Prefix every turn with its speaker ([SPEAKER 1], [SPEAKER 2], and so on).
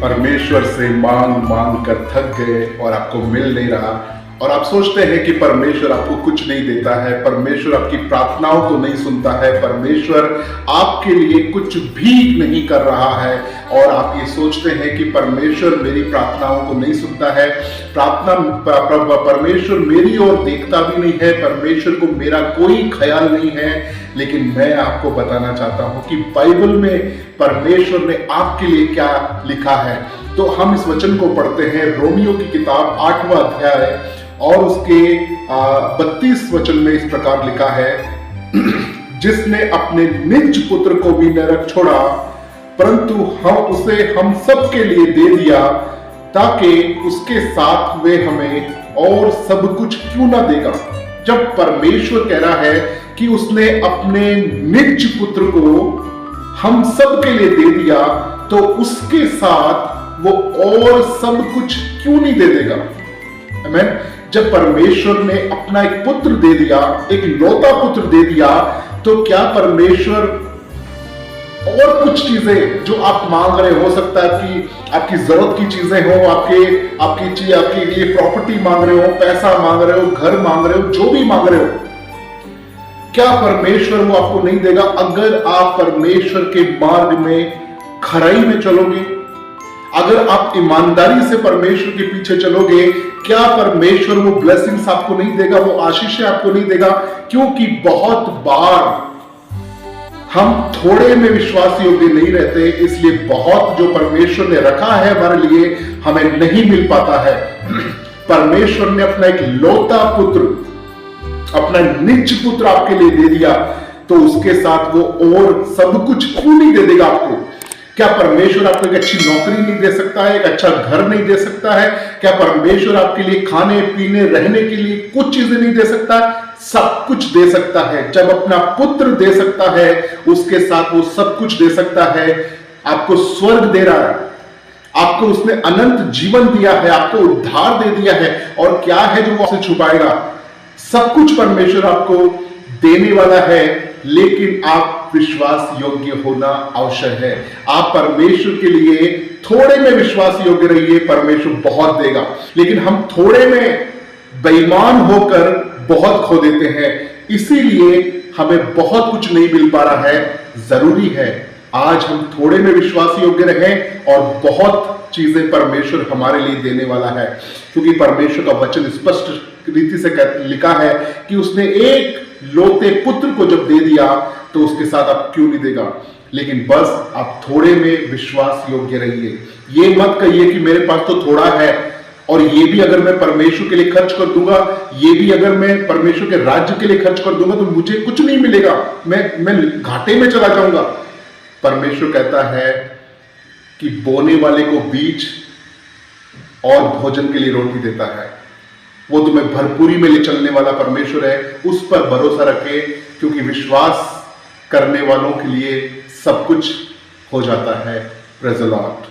[SPEAKER 1] परमेश्वर से मांग मांग कर थक गए और आपको मिल नहीं रहा, और आप सोचते हैं कि परमेश्वर आपको कुछ नहीं देता है, परमेश्वर आपकी प्रार्थनाओं को नहीं सुनता है, परमेश्वर आपके लिए कुछ भी नहीं कर रहा है, और आप ये सोचते हैं कि परमेश्वर मेरी प्रार्थनाओं को नहीं सुनता है, परमेश्वर मेरी ओर देखता भी नहीं है, परमेश्वर को मेरा कोई ख्याल नहीं है। लेकिन मैं आपको बताना चाहता हूं कि बाइबल में परमेश्वर ने आपके लिए क्या लिखा है। तो हम इस वचन को पढ़ते हैं, रोमियो की किताब 8वां अध्याय और उसके 32 वचन में इस प्रकार लिखा है, जिसने अपने निज पुत्र को भी न रख छोड़ा, परंतु उसे हम सब के लिए दे दिया, ताकि उसके साथ वे हमें और सब कुछ क्यों ना देगा। जब परमेश्वर कह रहा है कि उसने अपने निज पुत्र को हम सब के लिए दे दिया, तो उसके साथ वो और सब कुछ क्यों नहीं दे देगा। आमीन। जब परमेश्वर ने अपना एक पुत्र दे दिया, एक लौता पुत्र दे दिया, तो क्या परमेश्वर और कुछ चीजें जो आप मांग रहे, हो सकता है आपकी जरूरत की चीजें हो, आपके लिए प्रॉपर्टी मांग रहे हो, पैसा मांग रहे हो, घर मांग रहे हो, जो भी मांग रहे हो, क्या परमेश्वर वो आपको नहीं देगा अगर आप परमेश्वर के मार्ग में खराई में चलोगे? अगर आप ईमानदारी से परमेश्वर के पीछे चलोगे, क्या परमेश्वर वो ब्लेसिंग्स आपको नहीं देगा, वो आशीषें आपको नहीं देगा? क्योंकि बहुत बार हम थोड़े में विश्वास योग्य नहीं रहते, इसलिए बहुत जो परमेश्वर ने रखा है हमारे लिए हमें नहीं मिल पाता है। परमेश्वर ने अपना एक लौता पुत्र, अपना निज पुत्र आपके लिए दे दिया, तो उसके साथ वो और सब कुछ क्यों नहीं दे देगा आपको? क्या परमेश्वर आपको एक अच्छी नौकरी नहीं दे सकता है, एक अच्छा घर नहीं दे सकता है? क्या परमेश्वर आपके लिए खाने पीने रहने के लिए कुछ चीजें नहीं दे सकता? सब कुछ दे सकता है। जब अपना पुत्र दे सकता है, उसके साथ वो सब कुछ दे सकता है। आपको स्वर्ग दे रहा है, आपको उसने अनंत जीवन दिया है, आपको उद्धार दे दिया है, और क्या है जो वो आपसे छुपाएगा? सब कुछ परमेश्वर आपको देने वाला है, लेकिन आप विश्वास योग्य होना आवश्यक है। आप परमेश्वर के लिए थोड़े में विश्वास योग्य रहिए, परमेश्वर बहुत देगा। लेकिन हम थोड़े में बेईमान होकर बहुत खो देते हैं, इसीलिए हमें बहुत कुछ नहीं मिल पा रहा है। जरूरी है आज हम थोड़े में विश्वास योग्य रहें, और बहुत चीजें परमेश्वर हमारे लिए देने वाला है। क्योंकि परमेश्वर का वचन स्पष्ट रीति से लिखा है कि उसने एक लौते पुत्र को जब दे दिया, तो उसके साथ आप क्यों नहीं देगा। लेकिन बस आप थोड़े में विश्वास योग्य रहिए। ये मत कहिए कि मेरे पास तो थोड़ा है, और ये भी अगर मैं परमेश्वर के लिए खर्च कर दूंगा, ये भी अगर मैं परमेश्वर के राज्य के लिए खर्च कर दूंगा, तो मुझे कुछ नहीं मिलेगा, मैं घाटे में चला जाऊंगा। परमेश्वर कहता है कि बोने वाले को बीज और भोजन के लिए रोटी देता है। वो तुम्हें भरपूरी में ले चलने वाला परमेश्वर है। उस पर भरोसा रखे, क्योंकि विश्वास करने वालों के लिए सब कुछ हो जाता है। Praise the Lord.